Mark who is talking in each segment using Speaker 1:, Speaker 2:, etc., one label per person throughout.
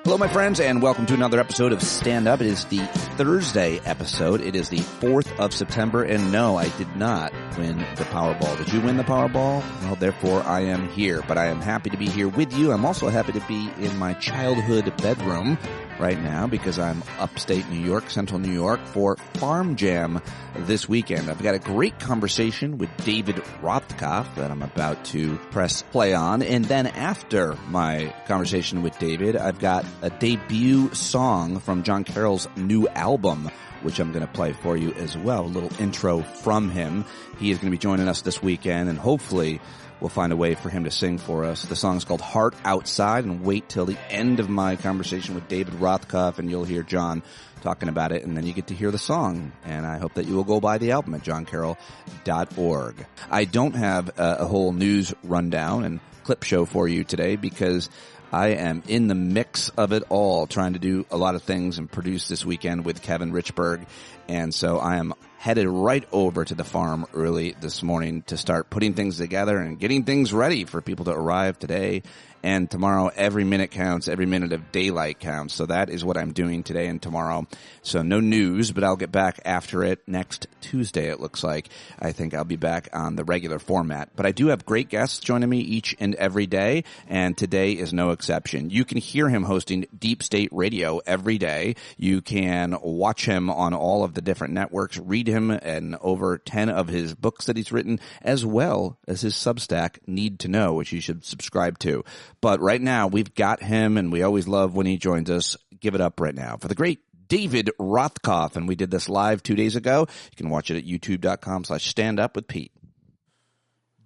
Speaker 1: Hello, my friends, and welcome to another episode of Stand Up. It is the Thursday episode. It is the 4th of September, and no, I did not win the Powerball. Did you win the Powerball? Well, therefore, I am here, but I am happy to be here with you. I'm also happy to be in my childhood bedroom right now because I'm upstate New York, central New York, for Farm Jam this weekend. I've got a great conversation with David Rothkopf that I'm about to press play on. And then after my conversation with David, I've got a debut song from John Carroll's new album, which I'm going to play for you as well. A little intro from him. He is going to be joining us this weekend, and hopefully we'll find a way for him to sing for us. The song is called Heart Outside, and wait till the end of my conversation with David Rothkopf, and you'll hear John talking about it, and then you get to hear the song. And I hope that you will go buy the album at johncarroll.org. I don't have a whole news rundown and clip show for you today because I am in the mix of it all, trying to do a lot of things and produce this weekend with Kevin Richburg. And so I am headed right over to the farm early this morning to start putting things together and getting things ready for people to arrive today and tomorrow. Every minute counts. Every minute of daylight counts. So that is what I'm doing today and tomorrow. So no news, but I'll get back after it next Tuesday, it looks like. I think I'll be back on the regular format. But I do have great guests joining me each and every day, and today is no exception. You can hear him hosting Deep State Radio every day. You can watch him on all of the different networks, read him and over 10 of his books that he's written, as well as his Substack, Need to Know, which you should subscribe to. But right now, we've got him, and we always love when he joins us. Give it up right now for the great David Rothkopf. And we did this live 2 days ago. You can watch it at youtube.com/standupwithpete.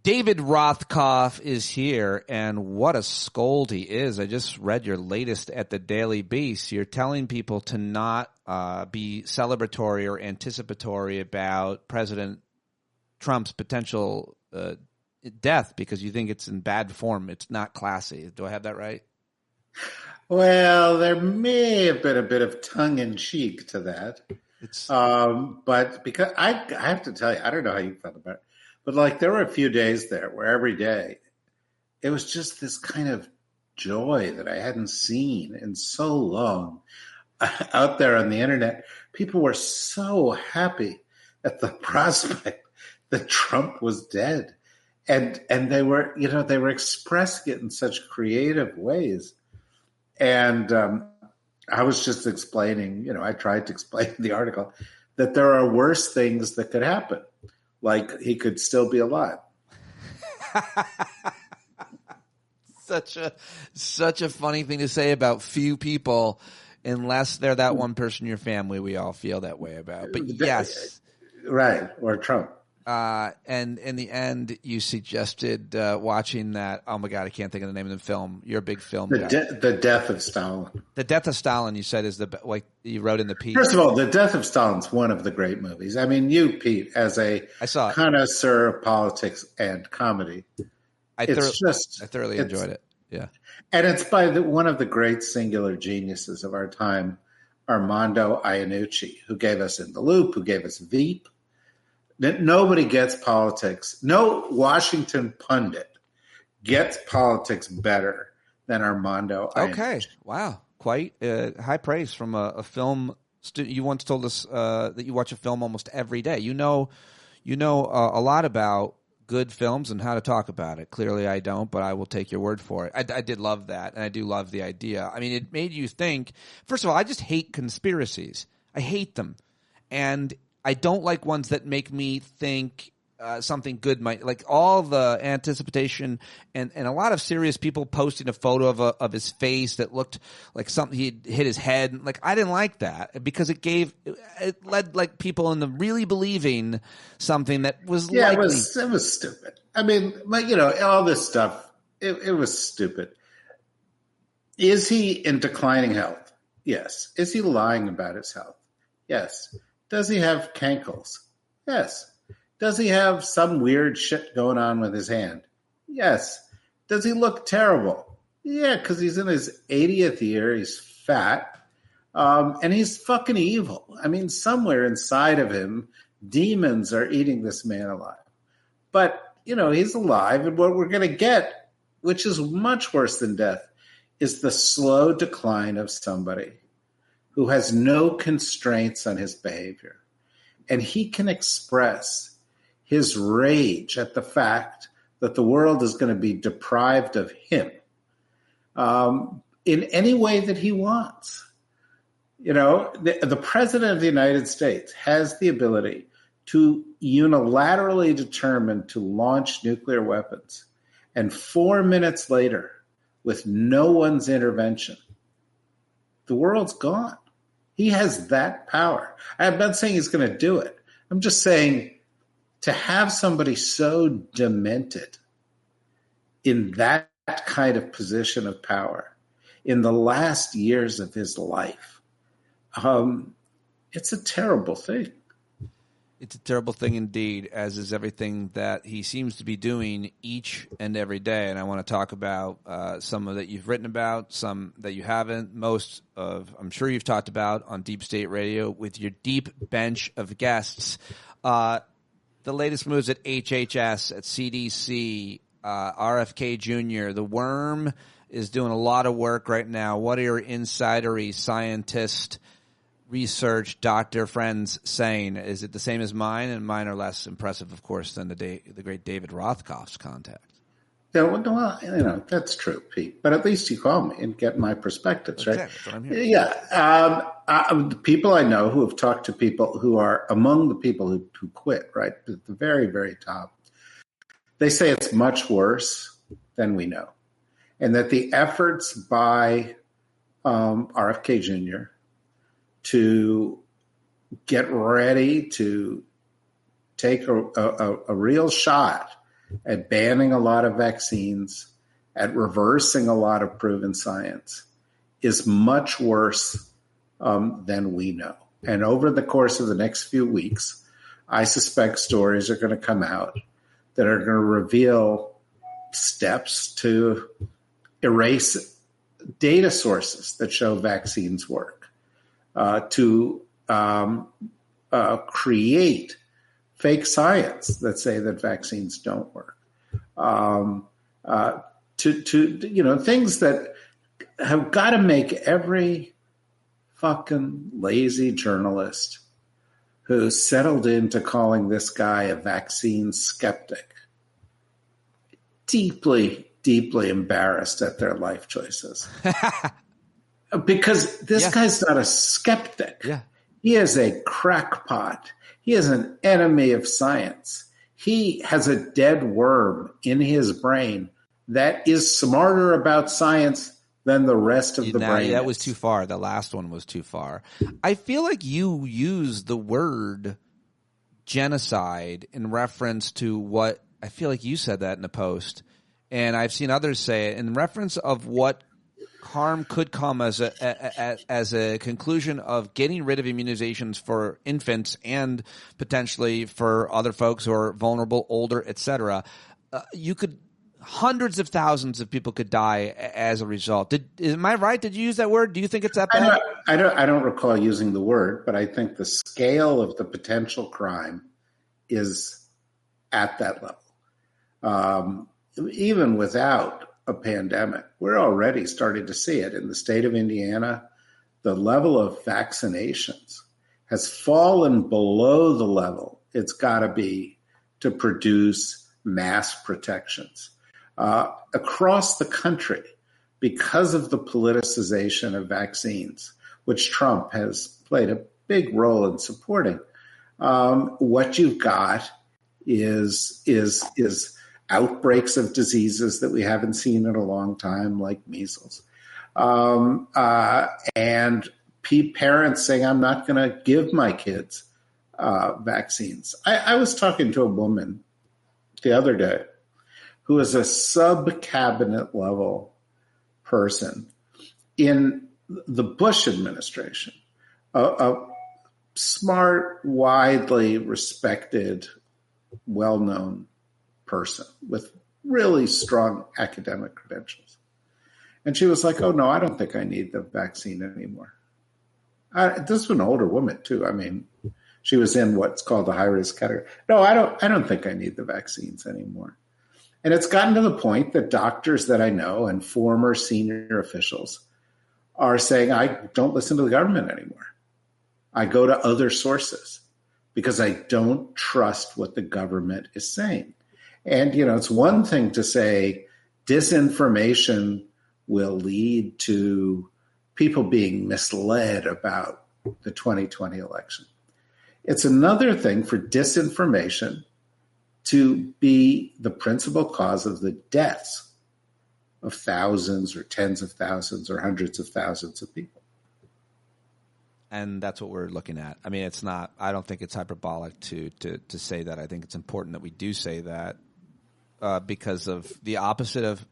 Speaker 1: David Rothkopf is here, and what a scold he is. I just read your latest at the Daily Beast. You're telling people to not be celebratory or anticipatory about President Trump's potential death because you think it's in bad form. It's not classy. Do I have that right?
Speaker 2: Well, there may have been a bit of tongue-in-cheek to that. But because I have to tell you, I don't know how you felt about it, but like there were a few days there where every day it was just this kind of joy that I hadn't seen in so long out there on the internet. People were so happy at the prospect that Trump was dead. And they were, they were expressing it in such creative ways. And I was just explaining, I tried to explain in the article that there are worse things that could happen. Like he could still be alive.
Speaker 1: Such a funny thing to say about few people, unless they're that one person in your family we all feel that way about. But yes.
Speaker 2: Right. Or Trump.
Speaker 1: And in the end, you suggested watching that. Oh my God, I can't think of the name of the film. You're a big film guy.
Speaker 2: The Death of Stalin.
Speaker 1: The Death of Stalin, you said, is like you wrote in the piece.
Speaker 2: First of all, The Death of Stalin's one of the great movies. I mean, you, Pete, as a connoisseur of politics and comedy,
Speaker 1: I thoroughly enjoyed it. Yeah,
Speaker 2: and it's by one of the great singular geniuses of our time, Armando Iannucci, who gave us In the Loop, who gave us Veep. Nobody gets politics. No Washington pundit gets politics better than Armando Iannucci. Okay.
Speaker 1: Wow. Quite high praise from a film student. You once told us that you watch a film almost every day. You know a lot about good films and how to talk about it. Clearly I don't, but I will take your word for it. I did love that, and I do love the idea. I mean, it made you think. First of all, I just hate conspiracies. I hate them. And I don't like ones that make me think something good might, like all the anticipation and a lot of serious people posting a photo of his face that looked like something he'd hit his head. Like, I didn't like that because it led like people into really believing something that was likely.
Speaker 2: It was stupid. I mean, all this stuff, it was stupid. Is he in declining health? Yes. Is he lying about his health? Yes. Does he have cankles? Yes. Does he have some weird shit going on with his hand? Yes. Does he look terrible? Yeah, because he's in his 80th year. He's fat. And he's fucking evil. I mean, somewhere inside of him, demons are eating this man alive. But, he's alive. And what we're going to get, which is much worse than death, is the slow decline of somebody who has no constraints on his behavior. And he can express his rage at the fact that the world is going to be deprived of him in any way that he wants. You know, the president of the United States has the ability to unilaterally determine to launch nuclear weapons. And 4 minutes later, with no one's intervention, the world's gone. He has that power. I'm not saying he's going to do it. I'm just saying to have somebody so demented in that kind of position of power in the last years of his life, it's a terrible thing.
Speaker 1: It's a terrible thing indeed, as is everything that he seems to be doing each and every day. And I want to talk about some of that you've written about, some that you haven't. Most of, I'm sure you've talked about on Deep State Radio with your deep bench of guests. The latest moves at HHS, at CDC, RFK Jr., the worm is doing a lot of work right now. What are your insidery scientist research doctor friends saying? Is it the same as mine? And mine are less impressive, of course, than the great David Rothkopf's contact.
Speaker 2: Yeah, well, you know, that's true, Pete. But at least you call me and get my perspectives, right?
Speaker 1: Exactly. That's what I'm here.
Speaker 2: Yeah. The people I know who have talked to people who are among the people who quit, right, at the very, very top, they say it's much worse than we know. And that the efforts by RFK Jr. to get ready to take a real shot at banning a lot of vaccines, at reversing a lot of proven science, is much worse than we know. And over the course of the next few weeks, I suspect stories are going to come out that are going to reveal steps to erase data sources that show vaccines work, to create fake science that say that vaccines don't work, to you know, things that have got to make every fucking lazy journalist who settled into calling this guy a vaccine skeptic deeply, deeply embarrassed at their life choices. Because this guy's not a skeptic.
Speaker 1: Yeah.
Speaker 2: He is a crackpot. He is an enemy of science. He has a dead worm in his brain that is smarter about science than the rest of the brain.
Speaker 1: That was too far. The last one was too far. I feel like you use the word genocide in reference to what I feel like you said that in a post, and I've seen others say it in reference of what harm could come as a conclusion of getting rid of immunizations for infants and potentially for other folks who are vulnerable, older, etc. You could hundreds of thousands of people could die as a result. Am I right? Did you use that word? Do you think it's that bad?
Speaker 2: I don't recall using the word, but I think the scale of the potential crime is at that level. Even without a pandemic, we're already starting to see it in the state of Indiana. The level of vaccinations has fallen below the level it's got to be to produce mass protections. Across the country, because of the politicization of vaccines, which Trump has played a big role in supporting, what you've got is outbreaks of diseases that we haven't seen in a long time, like measles. And parents saying, I'm not going to give my kids vaccines. I was talking to a woman the other day who is a sub-cabinet level person in the Bush administration, a smart, widely respected, well-known person with really strong academic credentials. And she was like, oh, no, I don't think I need the vaccine anymore. This was an older woman, too. I mean, she was in what's called the high-risk category. No, I don't think I need the vaccines anymore. And it's gotten to the point that doctors that I know and former senior officials are saying, I don't listen to the government anymore. I go to other sources because I don't trust what the government is saying. And, it's one thing to say disinformation will lead to people being misled about the 2020 election. It's another thing for disinformation to be the principal cause of the deaths of thousands or tens of thousands or hundreds of thousands of people.
Speaker 1: And that's what we're looking at. I mean, I don't think it's hyperbolic to say that. I think it's important that we do say that because of the opposite of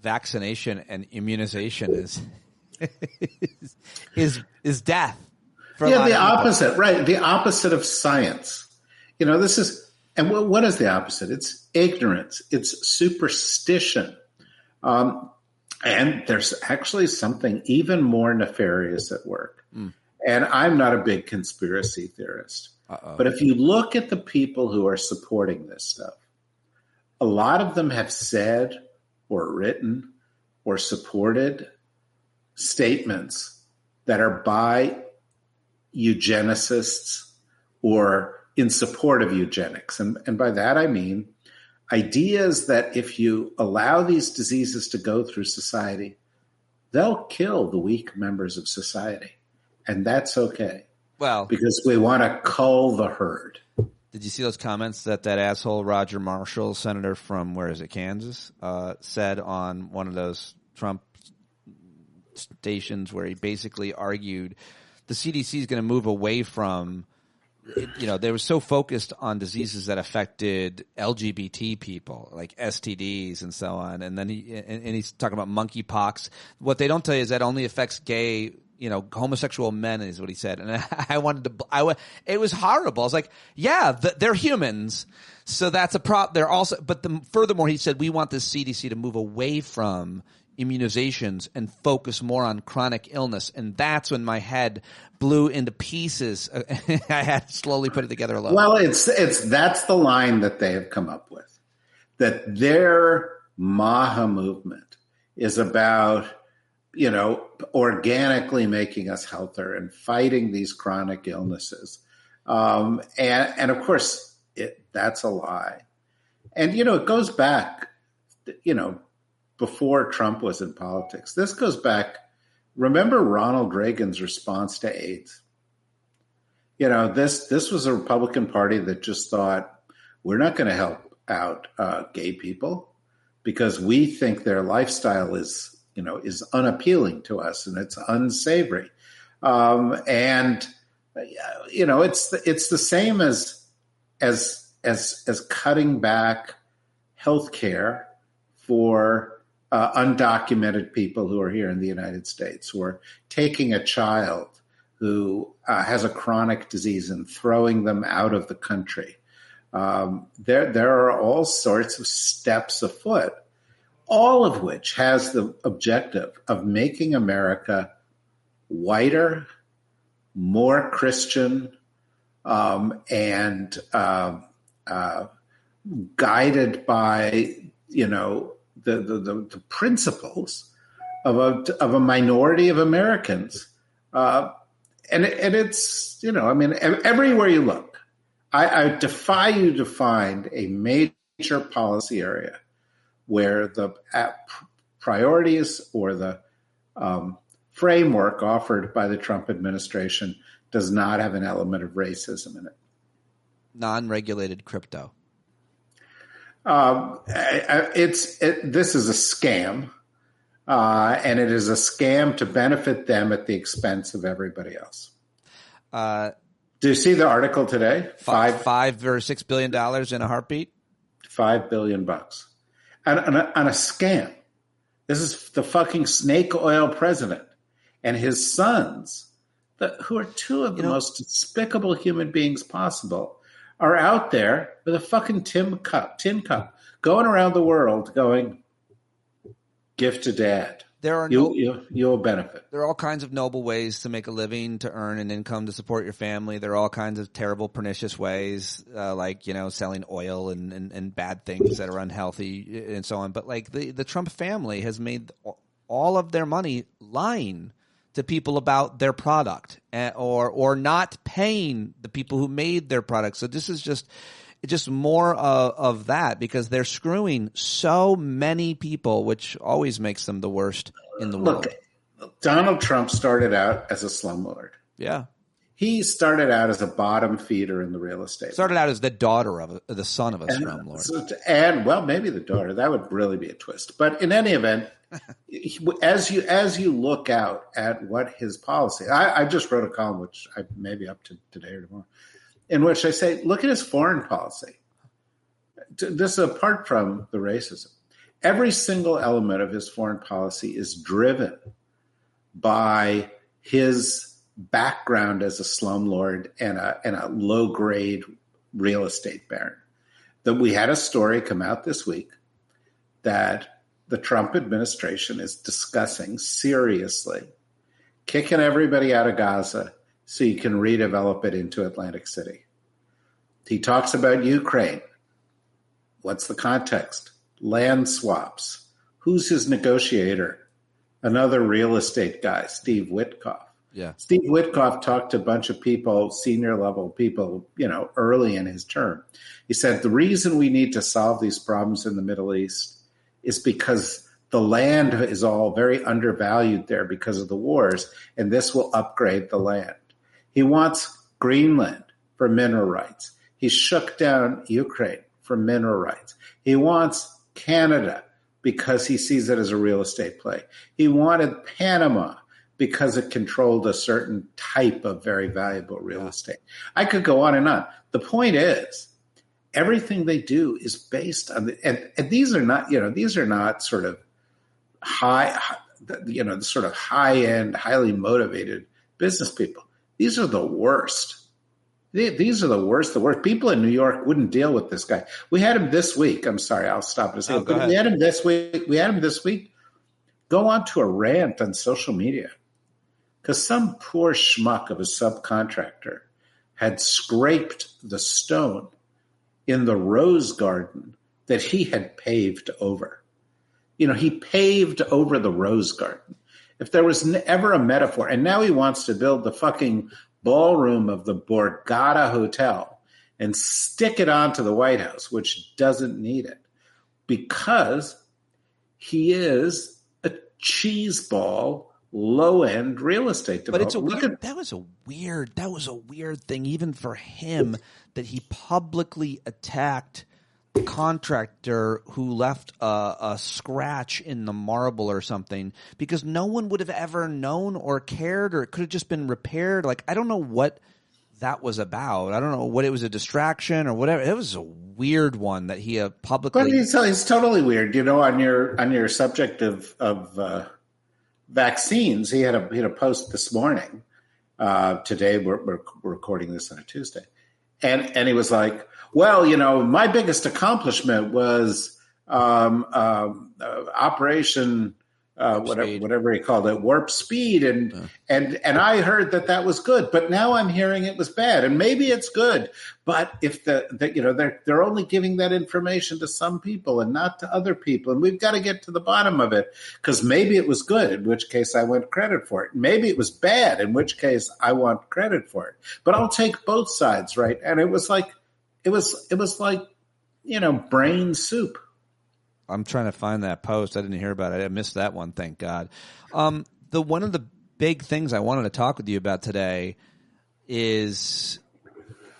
Speaker 1: vaccination and immunization is death.
Speaker 2: The opposite, right? The opposite of science. And what is the opposite? It's ignorance. It's superstition. And there's actually something even more nefarious at work. And I'm not a big conspiracy theorist. But if you look at the people who are supporting this stuff, a lot of them have said or written or supported statements that are by eugenicists or in support of eugenics. And by that I mean ideas that if you allow these diseases to go through society, they'll kill the weak members of society. And that's okay.
Speaker 1: Well,
Speaker 2: because we want to cull the herd.
Speaker 1: Did you see those comments that asshole Roger Marshall, senator from, Kansas, said on one of those Trump stations where he basically argued the CDC is going to move away from, they were so focused on diseases that affected LGBT people, like STDs and so on. And then he's talking about monkeypox. What they don't tell you is that only affects gay, homosexual men is what he said. And it was horrible. I was like, yeah, they're humans. So that's a problem. They're also, but furthermore, he said, we want the CDC to move away from immunizations and focus more on chronic illness. And that's when my head blew into pieces. I had to slowly put it together a little.
Speaker 2: Well, that's the line that they have come up with, that their Maha movement is about, organically making us healthier and fighting these chronic illnesses. And of course, that's a lie. And, it goes back, before Trump was in politics. This goes back, remember Ronald Reagan's response to AIDS? This was a Republican Party that just thought, we're not going to help out gay people because we think their lifestyle is unappealing to us and it's unsavory. It's the same as cutting back health care for undocumented people who are here in the United States, or taking a child who has a chronic disease and throwing them out of the country. There are all sorts of steps afoot, all of which has the objective of making America whiter, more Christian, and guided by, the principles of a minority of Americans. And it's, everywhere you look, I defy you to find a major policy area where the priorities or the framework offered by the Trump administration does not have an element of racism in it.
Speaker 1: Non-regulated crypto.
Speaker 2: This is a scam, and it is a scam to benefit them at the expense of everybody else. Do you see the article today?
Speaker 1: $5 or $6 billion in a heartbeat.
Speaker 2: $5 billion on a scam. This is the fucking snake oil president and his sons, who are two of the most despicable human beings possible, are out there with a fucking tin cup, going around the world going, gift to dad. You'll benefit.
Speaker 1: There are all kinds of noble ways to make a living, to earn an income, to support your family. There are all kinds of terrible, pernicious ways, like, selling oil and bad things that are unhealthy and so on. But like the Trump family has made all of their money lying to people about their product, or not paying the people who made their product. So this is just more of that, because they're screwing so many people, which always makes them the worst in the world.
Speaker 2: Look, Donald Trump started out as a slumlord.
Speaker 1: Yeah.
Speaker 2: He started out as a bottom feeder in the real estate.
Speaker 1: Started out as the son of a slumlord.
Speaker 2: And well, maybe the daughter. That would really be a twist. But in any event, as you look out at what his policy, I just wrote a column, which I may be up to today or tomorrow, in which I say, look at his foreign policy. This is apart from the racism. Every single element of his foreign policy is driven by his background as a slumlord and a low-grade real estate baron. That we had a story come out this week that the Trump administration is discussing seriously kicking everybody out of Gaza so you can redevelop it into Atlantic City. He talks about Ukraine. What's the context? Land swaps. Who's his negotiator? Another real estate guy, Steve Witkoff.
Speaker 1: Yeah.
Speaker 2: Steve Witkoff talked to a bunch of people, senior level people, early in his term. He said, the reason we need to solve these problems in the Middle East is because the land is all very undervalued there because of the wars, and this will upgrade the land. He wants Greenland for mineral rights. He shook down Ukraine for mineral rights. He wants Canada because he sees it as a real estate play. He wanted Panama because it controlled a certain type of very valuable real estate. I could go on and on. The point is, everything they do is based on and these are not sort of sort of high-end, highly motivated business people. These are the worst. These are the worst. The worst. People in New York wouldn't deal with this guy. We had him this week. I'm sorry, I'll stop in a second. But we had him this week. Go on to a rant on social media because some poor schmuck of a subcontractor had scraped the stone in the rose garden that he had paved over. He paved over the rose garden. If there was ever a metaphor, and now he wants to build the fucking ballroom of the Borgata Hotel and stick it onto the White House, which doesn't need it, because he is a cheeseball, low-end real estate developer.
Speaker 1: But that was a weird thing, even for him, that he publicly attacked the contractor who left a scratch in the marble or something, because no one would have ever known or cared, or it could have just been repaired. Like, I don't know what that was about. I don't know what it was, a distraction or whatever. It was a weird one that he publicly.
Speaker 2: But it's totally weird. On your subject of vaccines, he had a post this morning. Today we're recording this on a Tuesday, and he was like, well, my biggest accomplishment was Operation whatever he called it, Warp Speed, and I heard that was good, but now I'm hearing it was bad, and maybe it's good, but if they're only giving that information to some people and not to other people, and we've got to get to the bottom of it, because maybe it was good, in which case I want credit for it. Maybe it was bad, in which case I want credit for it. But I'll take both sides, right? And it was like brain soup.
Speaker 1: I'm trying to find that post. I didn't hear about it. I missed that one, thank God. One of the big things I wanted to talk with you about today is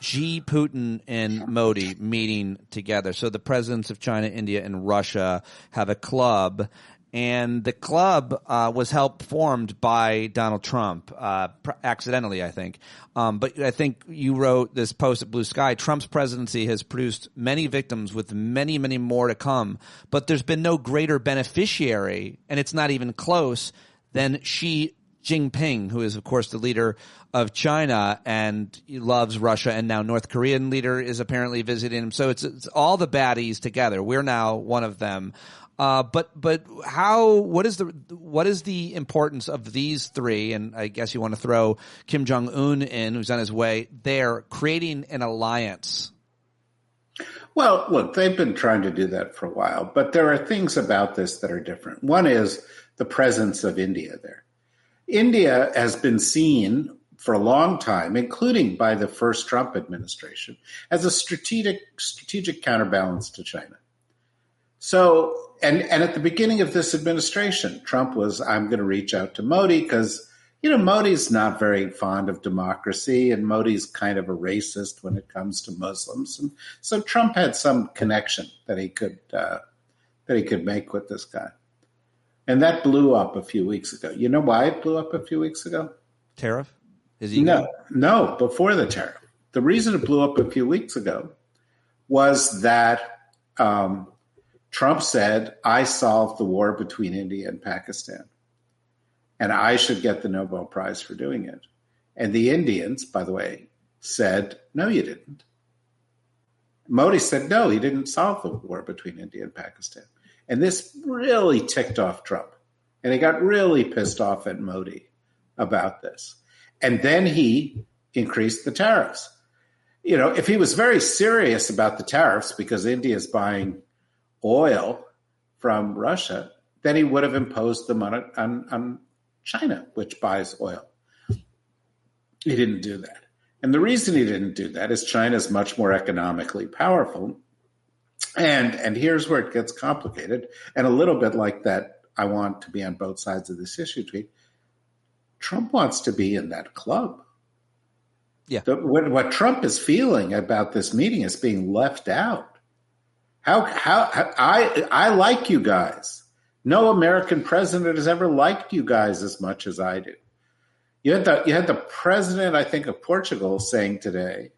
Speaker 1: Xi, Putin, and Modi meeting together. So the presidents of China, India, and Russia have a club, and the club was helped formed by Donald Trump, accidentally, I think. But I think you wrote this post at Blue Sky. Trump's presidency has produced many victims with many, many more to come. But there's been no greater beneficiary, and it's not even close, than Xi Jinping, who is, of course, the leader of China, and he loves Russia, and now North Korean leader is apparently visiting him. So it's all the baddies together. We're now one of them. But what is the importance of these three? And I guess you want to throw Kim Jong-un in, who's on his way. They're creating an alliance.
Speaker 2: Well, look, they've been trying to do that for a while, but there are things about this that are different. One is the presence of India there. India has been seen for a long time, including by the first Trump administration, as a strategic counterbalance to China. So, and at the beginning of this administration, Trump was, I'm going to reach out to Modi because, Modi's not very fond of democracy, and Modi's kind of a racist when it comes to Muslims. And so Trump had some connection that he could make with this guy. And that blew up a few weeks ago. You know why it blew up a few weeks ago?
Speaker 1: Tariff?
Speaker 2: No, before the tariff. The reason it blew up a few weeks ago was that Trump said, I solved the war between India and Pakistan, and I should get the Nobel Prize for doing it. And the Indians, by the way, said, no, you didn't. Modi said, no, he didn't solve the war between India and Pakistan. And this really ticked off Trump. And he got really pissed off at Modi about this. And then he increased the tariffs. If he was very serious about the tariffs because India is buying oil from Russia, then he would have imposed them on China, which buys oil. He didn't do that. And the reason he didn't do that is China is much more economically powerful. And here's where it gets complicated. And a little bit like that, I want to be on both sides of this issue tweet. Trump wants to be in that club.
Speaker 1: Yeah.
Speaker 2: What Trump is feeling about this meeting is being left out. I like you guys. No American president has ever liked you guys as much as I do. You had the president, I think, of Portugal saying today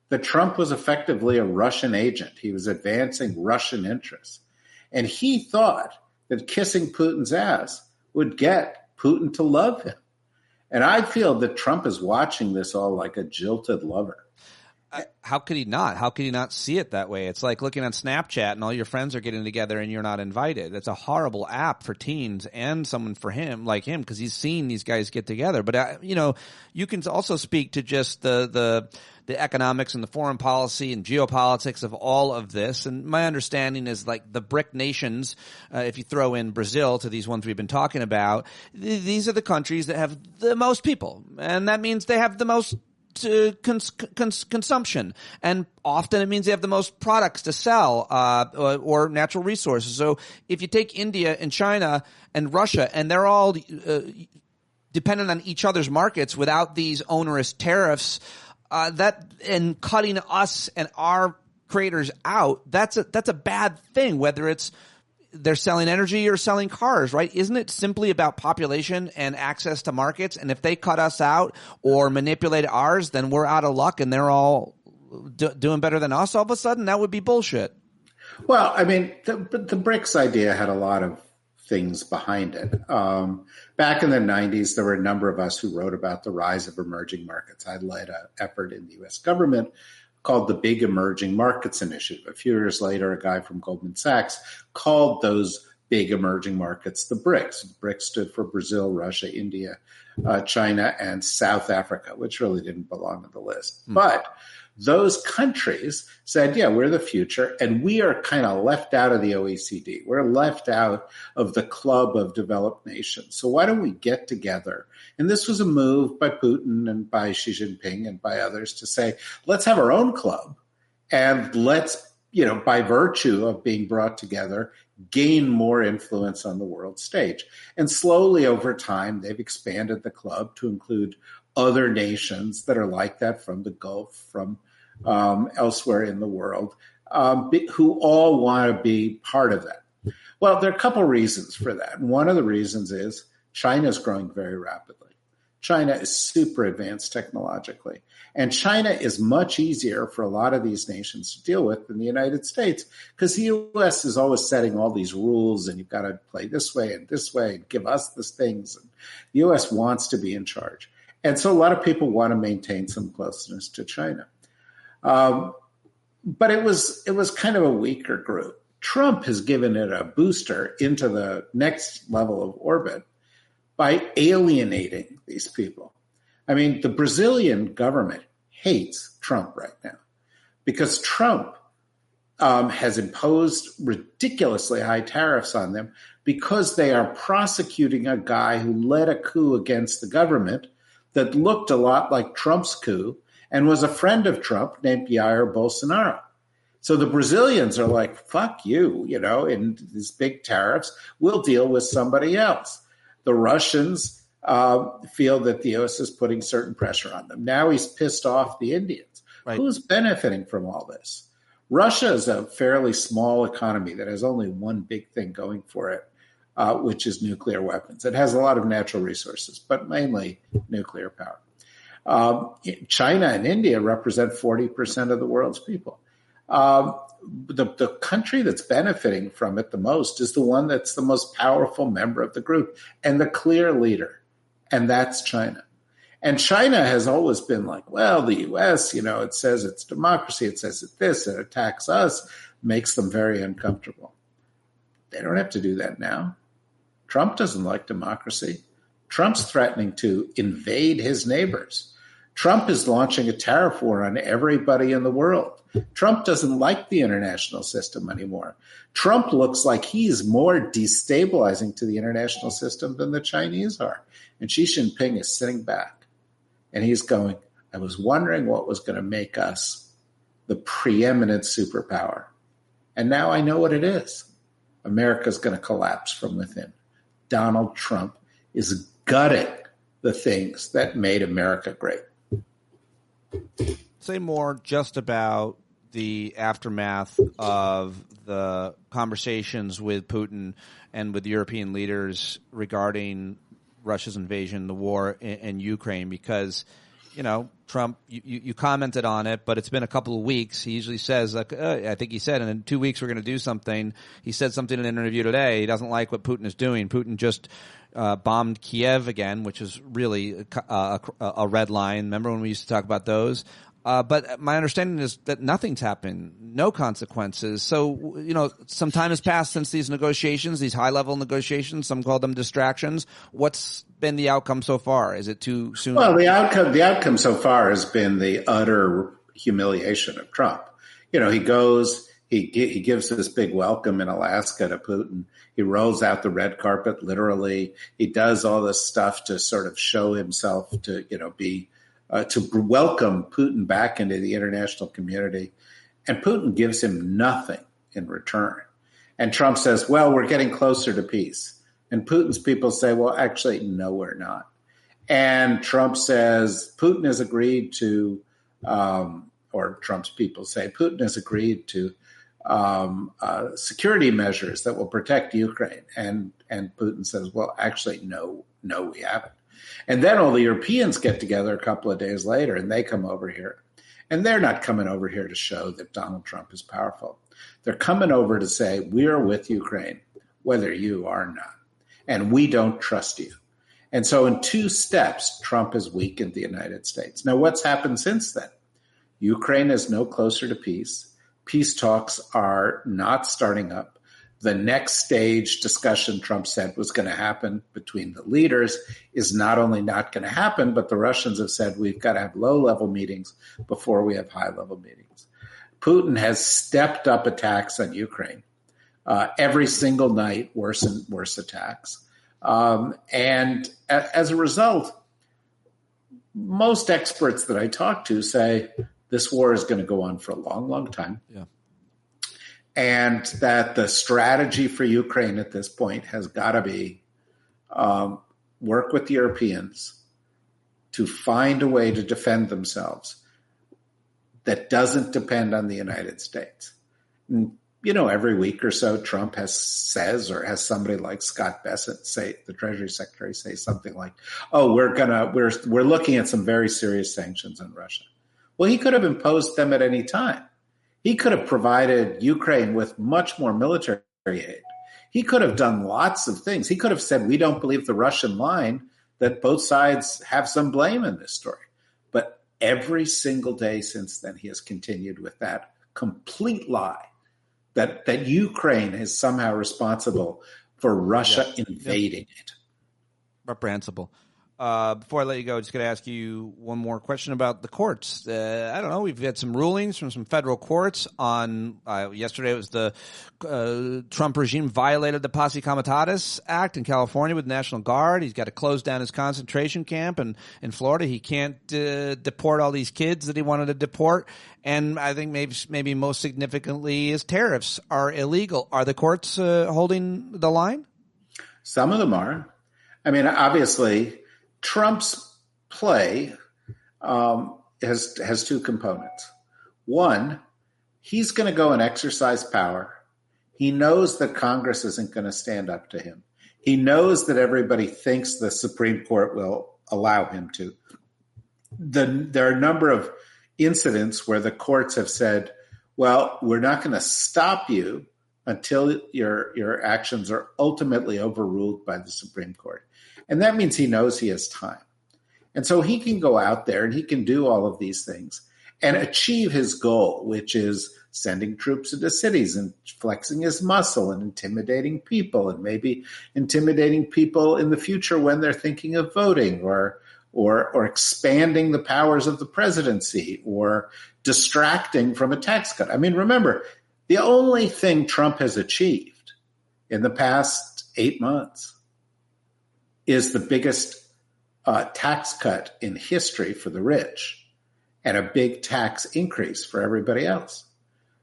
Speaker 2: that Trump was effectively a Russian agent. He was advancing Russian interests. And he thought that kissing Putin's ass would get Putin to love him. And I feel that Trump is watching this all like a jilted lover.
Speaker 1: How could he not? How could he not see it that way? It's like looking on Snapchat and all your friends are getting together and you're not invited. It's a horrible app for teens and someone for him, like him, because he's seen these guys get together. But, you can also speak to just the economics and the foreign policy and geopolitics of all of this. And my understanding is like the BRIC nations, if you throw in Brazil to these ones we've been talking about, these are the countries that have the most people. And that means they have the most consumption, and often it means they have the most products to sell or natural resources. So if you take India and China and Russia, and they're all dependent on each other's markets without these onerous tariffs, and cutting us and our creators out, that's a bad thing. Whether it's they're selling energy or selling cars, right? Isn't it simply about population and access to markets? And if they cut us out or manipulate ours, then we're out of luck and they're all doing better than us all of a sudden? That would be bullshit.
Speaker 2: Well, I mean, the BRICS idea had a lot of things behind it. Back in the 90s, there were a number of us who wrote about the rise of emerging markets. I led an effort in the U.S. government called the Big Emerging Markets Initiative. A few years later, a guy from Goldman Sachs called those big emerging markets the BRICS. BRICS stood for Brazil, Russia, India, China, and South Africa, which really didn't belong on the list. But those countries said, yeah, we're the future, and we are kind of left out of the OECD. We're left out of the club of developed nations. So why don't we get together? And this was a move by Putin and by Xi Jinping and by others to say, let's have our own club, and let's, by virtue of being brought together, gain more influence on the world stage. And slowly over time, they've expanded the club to include other nations that are like that from the Gulf, from elsewhere in the world, who all want to be part of that. Well, there are a couple reasons for that. One of the reasons is China is growing very rapidly. China is super advanced technologically. And China is much easier for a lot of these nations to deal with than the United States, because the U.S. is always setting all these rules, and you've got to play this way and give us these things. And the U.S. wants to be in charge. And so a lot of people want to maintain some closeness to China. But it was kind of a weaker group. Trump has given it a booster into the next level of orbit by alienating these people. I mean, the Brazilian government hates Trump right now because Trump has imposed ridiculously high tariffs on them because they are prosecuting a guy who led a coup against the government that looked a lot like Trump's coup and was a friend of Trump named Jair Bolsonaro. So the Brazilians are like, fuck you, in these big tariffs, we'll deal with somebody else. The Russians feel that the U.S. is putting certain pressure on them. Now he's pissed off the Indians. Right. Who's benefiting from all this? Russia is a fairly small economy that has only one big thing going for it, which is nuclear weapons. It has a lot of natural resources, but mainly nuclear power. China and India represent 40% of the world's people. The country that's benefiting from it the most is the one that's the most powerful member of the group and the clear leader, and that's China. And China has always been like, well, the U.S., it says it's democracy, it says it's this, it attacks us, makes them very uncomfortable. They don't have to do that now. Trump doesn't like democracy. Trump's threatening to invade his neighbors. Trump is launching a tariff war on everybody in the world. Trump doesn't like the international system anymore. Trump looks like he's more destabilizing to the international system than the Chinese are. And Xi Jinping is sitting back. And he's going, I was wondering what was going to make us the preeminent superpower. And now I know what it is. America's going to collapse from within. Donald Trump is gutting the things that made America great.
Speaker 1: Say more just about the aftermath of the conversations with Putin and with European leaders regarding Russia's invasion, the war in Ukraine, because, Trump, you commented on it, but it's been a couple of weeks. He usually says, I think he said, in 2 weeks we're going to do something. He said something in an interview today. He doesn't like what Putin is doing. Putin just bombed Kiev again, which is really a red line. Remember when we used to talk about those? But my understanding is that nothing's happened, no consequences. So, some time has passed since these negotiations, these high-level negotiations. Some call them distractions. What's been the outcome so far? Is it too soon?
Speaker 2: Well, the outcome so far has been the utter humiliation of Trump. He goes, he gives this big welcome in Alaska to Putin. He rolls out the red carpet, literally. He does all this stuff to sort of show himself to, be to welcome Putin back into the international community. And Putin gives him nothing in return. And Trump says, well, we're getting closer to peace. And Putin's people say, well, actually, no, we're not. And Trump says, Putin has agreed to, or Trump's people say, Putin has agreed to security measures that will protect Ukraine. And Putin says, well, actually, no, we haven't. And then all the Europeans get together a couple of days later and they come over here. And they're not coming over here to show that Donald Trump is powerful. They're coming over to say, we are with Ukraine, whether you are not. And we don't trust you. And so in 2 steps, Trump has weakened the United States. Now, what's happened since then? Ukraine is no closer to peace. Peace talks are not starting up. The next stage discussion Trump said was going to happen between the leaders is not only not going to happen, but the Russians have said we've got to have low-level meetings before we have high-level meetings. Putin has stepped up attacks on Ukraine. Every single night, worse and worse attacks. And as a result, most experts that I talk to say this war is going to go on for a long, long time. Yeah. And that the strategy for Ukraine at this point has got to be work with the Europeans to find a way to defend themselves that doesn't depend on the United States. And, every week or so, Trump has somebody like Scott Bessent say, the Treasury Secretary, say something like, "Oh, we're looking at some very serious sanctions on Russia." Well, he could have imposed them at any time. He could have provided Ukraine with much more military aid. He could have done lots of things. He could have said, we don't believe the Russian line, that both sides have some blame in this story. But every single day since then, he has continued with that complete lie that Ukraine is somehow responsible for Russia invading it.
Speaker 1: Reprehensible. Before I let you go, just going to ask you one more question about the courts. I don't know. We've had some rulings from some federal courts on yesterday. It was the Trump regime violated the Posse Comitatus Act in California with the National Guard. He's got to close down his concentration camp in Florida. He can't deport all these kids that he wanted to deport. And I think maybe most significantly his tariffs are illegal. Are the courts holding the line?
Speaker 2: Some of them are. I mean, obviously, Trump's play has two components. One, he's going to go and exercise power. He knows that Congress isn't going to stand up to him. He knows that everybody thinks the Supreme Court will allow him to. There are a number of incidents where the courts have said, well, we're not going to stop you until your actions are ultimately overruled by the Supreme Court. And that means he knows he has time. And so he can go out there and he can do all of these things and achieve his goal, which is sending troops into cities and flexing his muscle and intimidating people, and maybe intimidating people in the future when they're thinking of voting, or expanding the powers of the presidency, or distracting from a tax cut. I mean, remember, the only thing Trump has achieved in the past 8 months is the biggest tax cut in history for the rich and a big tax increase for everybody else,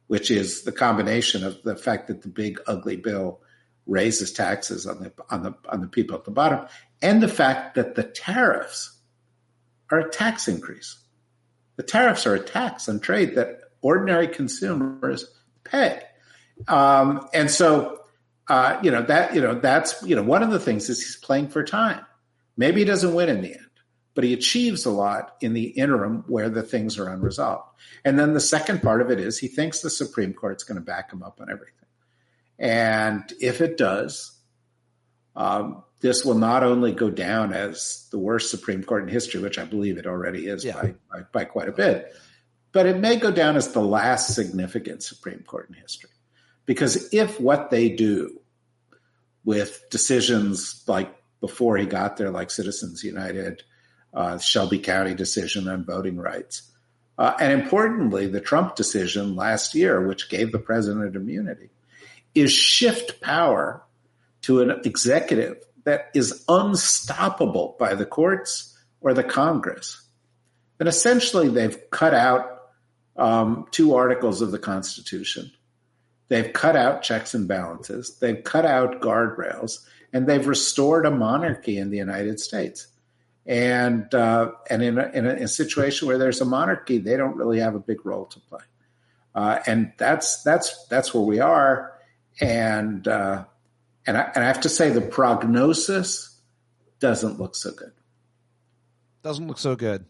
Speaker 2: which is the combination of the fact that the big ugly bill raises taxes on the people at the bottom, and the fact that the tariffs are a tax increase. The tariffs are a tax on trade that ordinary consumers pay, and so. That's one of the things is he's playing for time. Maybe he doesn't win in the end, but he achieves a lot in the interim where the things are unresolved. And then the second part of it is he thinks the Supreme Court's going to back him up on everything. And if it does, this will not only go down as the worst Supreme Court in history, which I believe it already is by quite a bit, but it may go down as the last significant Supreme Court in history. Because if what they do with decisions like before he got there, like Citizens United, Shelby County decision on voting rights, and importantly, the Trump decision last year, which gave the president immunity, is shift power to an executive that is unstoppable by the courts or the Congress, then essentially they've cut out 2 articles of the Constitution. They've cut out checks and balances. They've cut out guardrails, and they've restored a monarchy in the United States. And in a situation where there's a monarchy, they don't really have a big role to play. And that's where we are. And I have to say, the prognosis doesn't look so good.
Speaker 1: Doesn't look so good.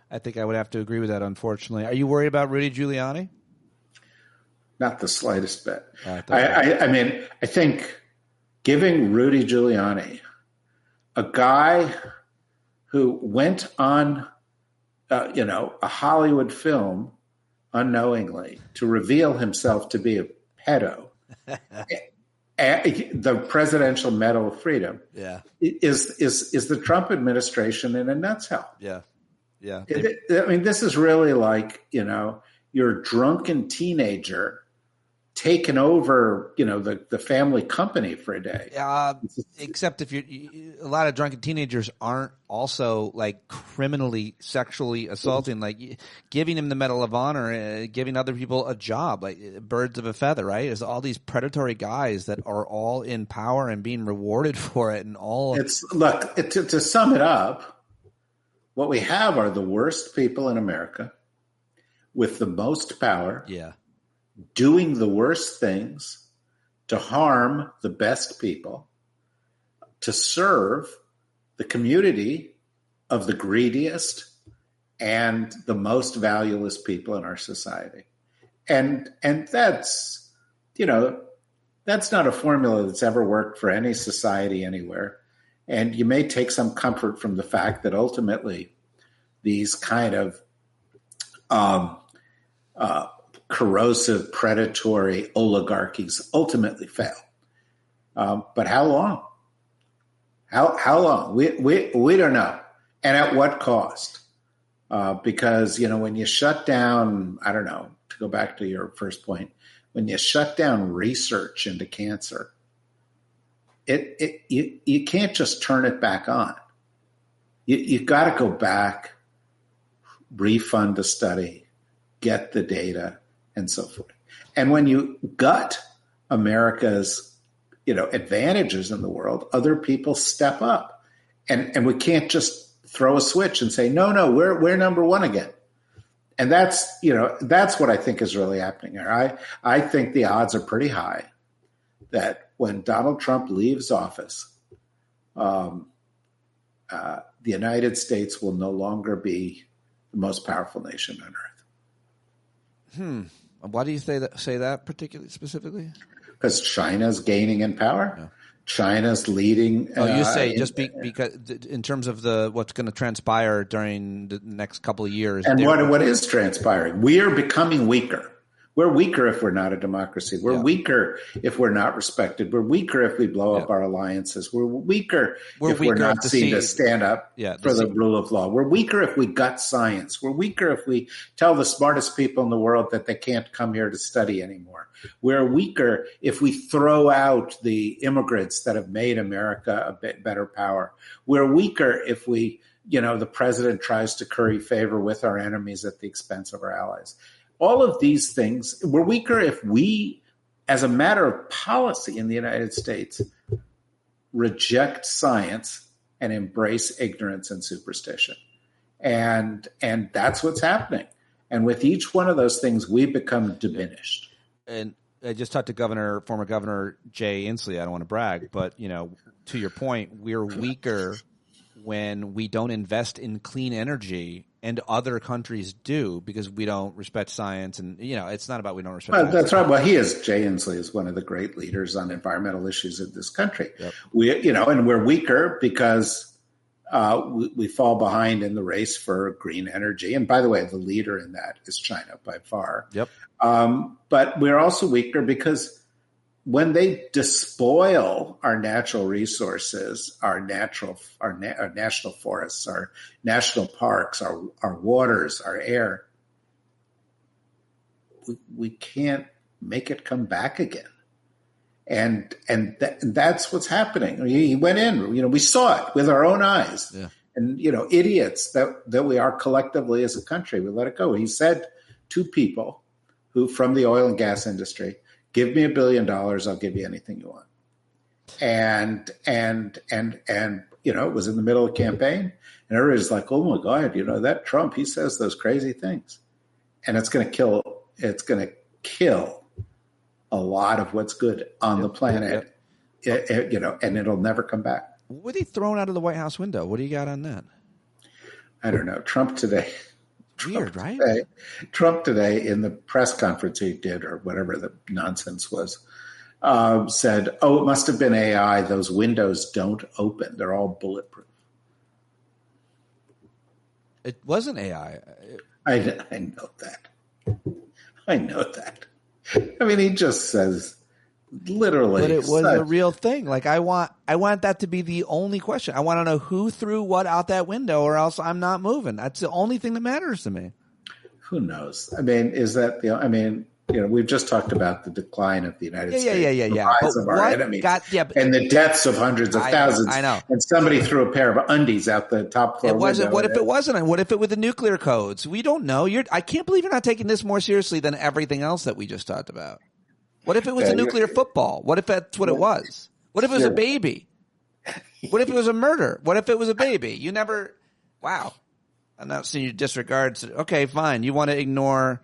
Speaker 1: I think I would have to agree with that, unfortunately. Are you worried about Rudy Giuliani?
Speaker 2: Not the slightest bit. I mean, I think giving Rudy Giuliani, a guy who went on, a Hollywood film unknowingly to reveal himself to be a pedo, the Presidential Medal of Freedom, is the Trump administration in a nutshell.
Speaker 1: Yeah.
Speaker 2: I mean, this is really like, your drunken teenager taken over, the family company for a day.
Speaker 1: Except if a lot of drunken teenagers aren't also like criminally sexually assaulting, like giving him the Medal of Honor, giving other people a job, like birds of a feather, right? There's all these predatory guys that are all in power and being rewarded for it, and all.
Speaker 2: To sum it up, what we have are the worst people in America with the most power.
Speaker 1: Yeah.
Speaker 2: Doing the worst things to harm the best people, to serve the community of the greediest and the most valueless people in our society. And that's, that's not a formula that's ever worked for any society anywhere. And you may take some comfort from the fact that ultimately these kind of corrosive, predatory oligarchies ultimately fail. But how long? How long? We don't know. And at what cost? Because, when you shut down, I don't know, to go back to your first point, when you shut down research into cancer, you can't just turn it back on. You've got to go back, refund the study, get the data, and so forth. And when you gut America's, advantages in the world, other people step up. And we can't just throw a switch and say, no, we're number one again. And that's what I think is really happening here. I think the odds are pretty high that when Donald Trump leaves office, the United States will no longer be the most powerful nation on earth.
Speaker 1: Why do you say that particularly specifically?
Speaker 2: Because China's gaining in power. Yeah. China's leading.
Speaker 1: You say just because in terms of what's going to transpire during the next couple of years.
Speaker 2: And what is transpiring? We are becoming weaker. We're weaker if we're not a democracy. We're weaker if we're not respected. We're weaker if we blow up our alliances. We're weaker if we're not seen to stand up for the rule of law. We're weaker if we gut science. We're weaker if we tell the smartest people in the world that they can't come here to study anymore. We're weaker if we throw out the immigrants that have made America a bit better power. We're weaker if the president tries to curry favor with our enemies at the expense of our allies. All of these things, we're weaker if we, as a matter of policy in the United States, reject science and embrace ignorance and superstition. And that's what's happening. And with each one of those things, we become diminished.
Speaker 1: And I just talked to former Governor Jay Inslee. I don't want to brag, but, to your point, we're weaker when we don't invest in clean energy and other countries do because we don't respect science. And, it's not about we don't respect science.
Speaker 2: That's right. Well, Jay Inslee is one of the great leaders on environmental issues in this country. Yep. And we're weaker because we fall behind in the race for green energy. And by the way, the leader in that is China by far. Yep. But we're also weaker because when they despoil our natural resources, our national forests, our national parks, our waters, our air, we can't make it come back again. And that's what's happening. He went in, we saw it with our own eyes. Yeah. And, idiots that we are collectively as a country, we let it go. He said to people who from the oil and gas industry, give me $1 billion, I'll give you anything you want. And it was in the middle of the campaign, and everybody's like, oh my God, that Trump, he says those crazy things. And it's going to kill a lot of what's good on the planet, and it'll never come back.
Speaker 1: What he thrown out of the White House window? What do you got on that?
Speaker 2: I don't know. Trump today.
Speaker 1: Weird, right?
Speaker 2: Trump today in the press conference he did, or whatever the nonsense was, said, it must have been AI. Those windows don't open. They're all bulletproof.
Speaker 1: It wasn't AI.
Speaker 2: I know that. I know that. I mean, he just says literally.
Speaker 1: But it was a real thing. Like I want that to be the only question. I want to know who threw what out that window, or else I'm not moving. That's the only thing that matters to me.
Speaker 2: Who knows? I mean, we've just talked about the decline of the United States, the rise of our enemies, and the deaths of hundreds of thousands.
Speaker 1: I know.
Speaker 2: And somebody threw a pair of undies out the top floor window.
Speaker 1: What if it wasn't? What if it was the nuclear codes? We don't know. I can't believe you're not taking this more seriously than everything else that we just talked about. What if it was a nuclear football? What if that's what it was? What if it was a baby? What if it was a murder? What if it was a baby? You never – wow. I'm not seeing you disregard – okay, fine. You want to ignore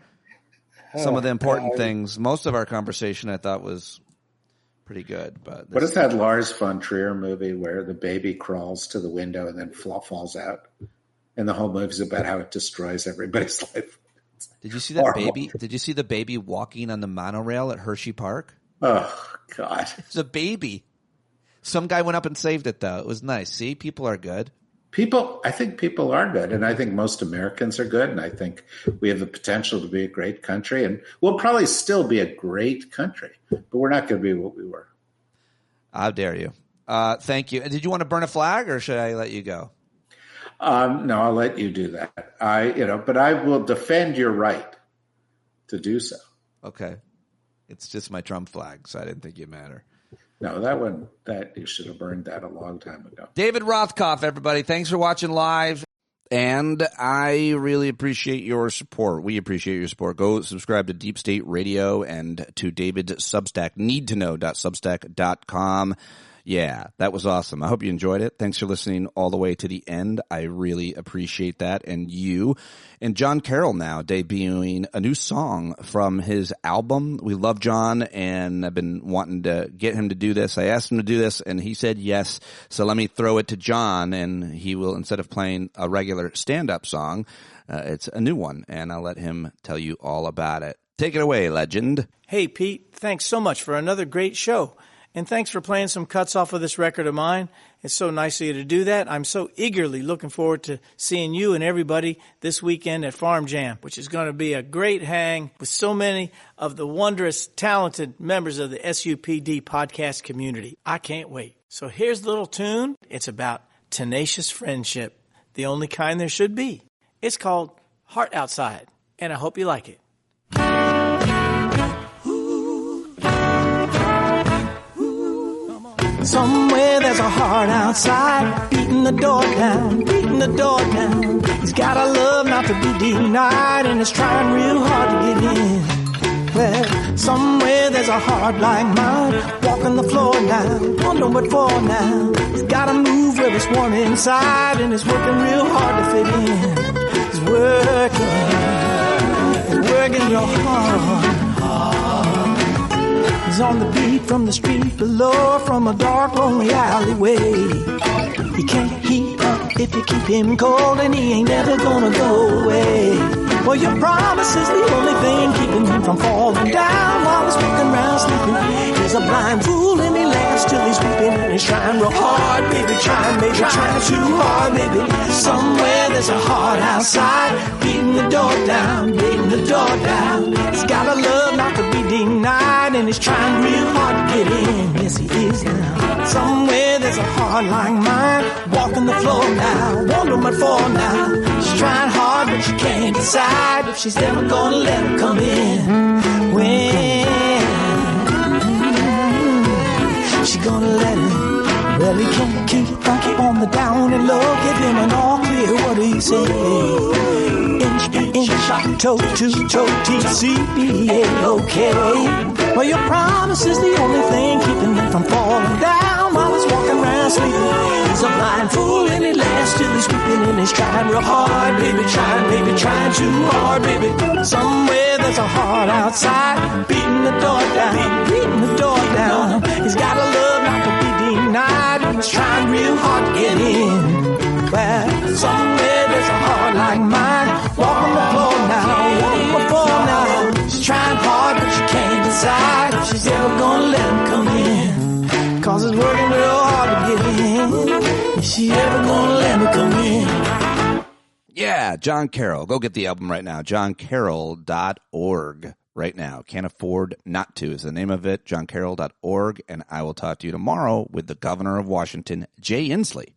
Speaker 1: some of the important things. Most of our conversation I thought was pretty good. But
Speaker 2: what is that Lars von Trier movie where the baby crawls to the window and then falls out? And the whole movie is about how it destroys everybody's life.
Speaker 1: Did you see that baby? Did you see the baby walking on the monorail at Hershey Park?
Speaker 2: Oh, God.
Speaker 1: It's a baby. Some guy went up and saved it, though. It was nice. See, people are good.
Speaker 2: I think people are good, and I think most Americans are good, and I think we have the potential to be a great country, and we'll probably still be a great country, but we're not going to be what we were.
Speaker 1: How dare you? Thank you. Did you want to burn a flag, or should I let you go?
Speaker 2: No, I'll let you do that. But I will defend your right to do so.
Speaker 1: Okay. It's just my Trump flag, so I didn't think you matter.
Speaker 2: No, that you should have burned that a long time ago.
Speaker 1: David Rothkopf, everybody. Thanks for watching live. And I really appreciate your support. We appreciate your support. Go subscribe to Deep State Radio and to David's Substack, needtoknow.substack.com. Yeah, that was awesome. I hope you enjoyed it. Thanks for listening all the way to the end. I really appreciate that. And you. And John Carroll now debuting a new song from his album. We love John, and I've been wanting to get him to do this. I asked him to do this, and he said yes. So let me throw it to John, and he will, instead of playing a regular stand-up song, it's a new one, and I'll let him tell you all about it. Take it away, legend.
Speaker 3: Hey, Pete. Thanks so much for another great show. And thanks for playing some cuts off of this record of mine. It's so nice of you to do that. I'm so eagerly looking forward to seeing you and everybody this weekend at Farm Jam, which is going to be a great hang with so many of the wondrous, talented members of the SUPD podcast community. I can't wait. So here's the little tune. It's about tenacious friendship, the only kind there should be. It's called Heart Outside, and I hope you like it. Somewhere there's a heart outside, beating the door down, beating the door down. He's got a love not to be denied, and it's trying real hard to get in. Well, somewhere there's a heart like mine, walking the floor now, wondering what for now. He's got to move where it's warm inside, and it's working real hard to fit in. He's working real hard. He's on the beat from the street below, from a dark, lonely alleyway. He can't heat up if you keep him cold, and he ain't never gonna go away. Well, your promise is the only thing keeping him from falling down while he's walking around sleeping. He's a blind fool and he laughs till he's weeping, and he's trying real hard, baby, trying too hard, baby. Somewhere there's a heart outside, beating the door down, beating the door down. He's got a love not to be denied, and he's trying real hard to get in. Yes, he is now. Somewhere there's a heart like mine, walking the floor now, wondering what for now. She's trying hard, but she can't decide if she's ever gonna let him come in. When she gonna let him? Well, he can't keep on the down and low. Give him an all clear. What do you say? Inch, toe to toe, TCBA, okay. Well, your promise is the only thing keeping him from falling down while he's walking around sleeping. He's a blind fool and he laughs till he's weeping, and he's trying real hard, baby, trying too hard, baby. Somewhere there's a heart outside, beating the door down, beating the door down. He's got a love not to be denied, and he's trying real hard to get in. Well, somewhere there's a heart like mine, walking the floor now, walking the floor now. She's trying hard, but she can't decide if she's ever gonna let him come in. Cause it's working real hard to get in. Is she ever gonna let me come in?
Speaker 1: Yeah, John Carroll. Go get the album right now. johncarroll.org right now. Can't afford not to is the name of it. johncarroll.org. And I will talk to you tomorrow with the governor of Washington, Jay Inslee.